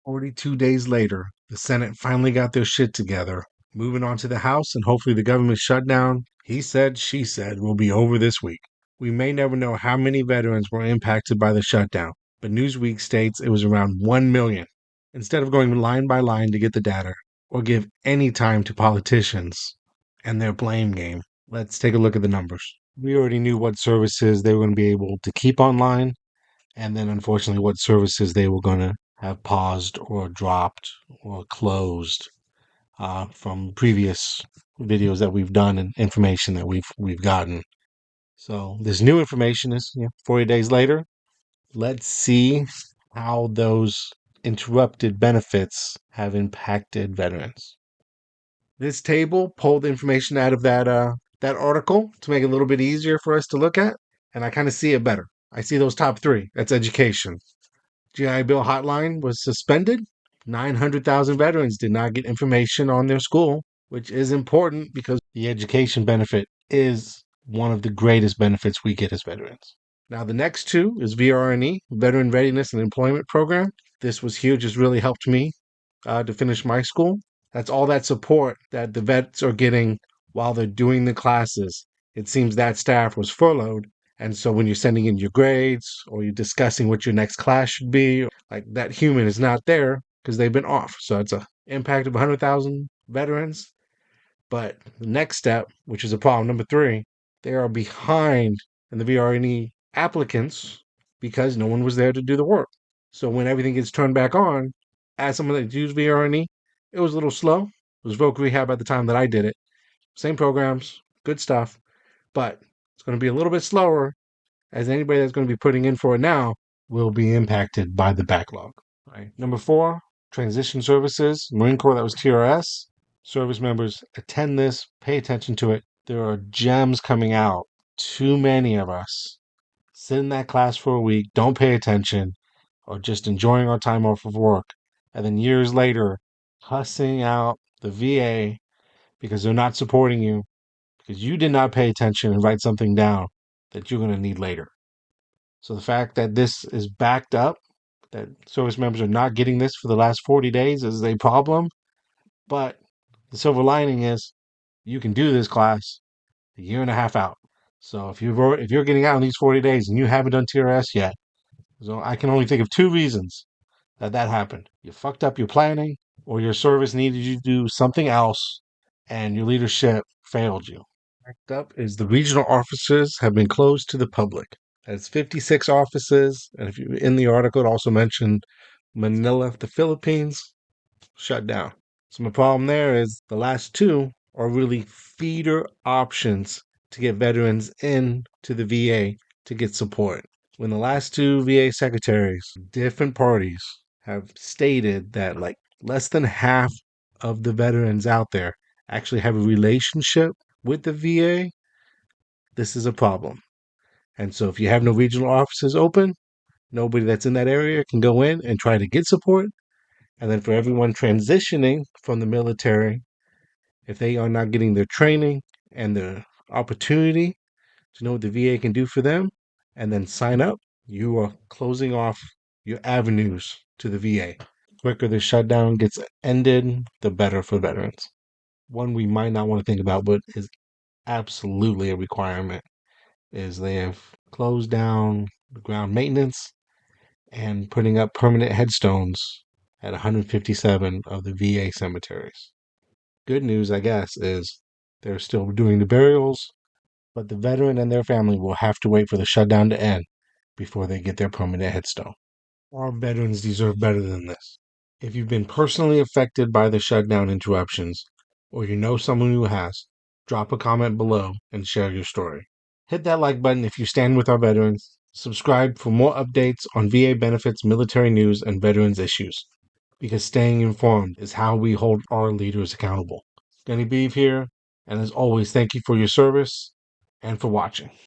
42 days later, the Senate finally got their shit together. Moving on to the House, and hopefully the government shutdown, he said, she said, will be over this week. We may never know how many veterans were impacted by the shutdown, but Newsweek states it was around 1 million. Instead of going line by line to get the data, or give any time to politicians and their blame game, let's take a look at the numbers. We already knew what services they were going to be able to keep online, and then unfortunately what services they were going to have paused or dropped or closed from previous videos that we've done and information that we've gotten. So this new information is 40 days later. Let's see how those interrupted benefits have impacted veterans. This table pulled information out of that article to make it a little bit easier for us to look at, and I kind of see it better. I see those top three. That's education. GI Bill hotline was suspended. 900,000 veterans did not get information on their school, which is important because the education benefit is one of the greatest benefits we get as veterans. Now, the next two is VRNE, Veteran Readiness and Employment Program. This was huge. It's really helped me to finish my school. That's all that support that the vets are getting while they're doing the classes. It seems that staff was furloughed. And so when you're sending in your grades or you're discussing what your next class should be, like that human is not there because they've been off. So it's an impact of 100,000 veterans. But the next step, which is a problem number three, they are behind in the VRNE applicants because no one was there to do the work. So when everything gets turned back on, as someone that used VRNE, it was a little slow. It was Voc Rehab at the time that I did it. Same programs, good stuff, but it's going to be a little bit slower as anybody that's going to be putting in for it now will be impacted by the backlog. Right. Number four, transition services, Marine Corps, that was TRS. Service members attend this, pay attention to it. There are gems coming out. Too many of us sit in that class for a week, don't pay attention, or just enjoying our time off of work. And then years later, cussing out the VA because they're not supporting you, because you did not pay attention and write something down that you're going to need later. So the fact that this is backed up, that service members are not getting this for the last 40 days is a problem. But the silver lining is you can do this class a year and a half out. So if you're getting out in these 40 days and you haven't done TRS yet, so I can only think of two reasons that happened. You fucked up your planning, or your service needed you to do something else, and your leadership failed you. Next up is the regional offices have been closed to the public. That's 56 offices, and if you're in the article, it also mentioned Manila, the Philippines, shut down. So my problem there is the last two are really feeder options to get veterans in to the VA to get support. When the last two VA secretaries, different parties, have stated that like less than half of the veterans out there actually have a relationship with the VA, this is a problem. And so if you have no regional offices open, nobody that's in that area can go in and try to get support. And then for everyone transitioning from the military, if they are not getting their training and the opportunity to know what the VA can do for them and then sign up, you are closing off your avenues to the VA. The quicker the shutdown gets ended, the better for veterans. One we might not want to think about, but is absolutely a requirement, is they have closed down the ground maintenance and putting up permanent headstones at 157 of the VA cemeteries. Good news, I guess, is they're still doing the burials, but the veteran and their family will have to wait for the shutdown to end before they get their permanent headstone. Our veterans deserve better than this. If you've been personally affected by the shutdown interruptions, or you know someone who has, drop a comment below and share your story. Hit that like button if you stand with our veterans. Subscribe for more updates on VA benefits, military news, and veterans issues. Because staying informed is how we hold our leaders accountable. Gunny Beeve here, and as always, thank you for your service and for watching.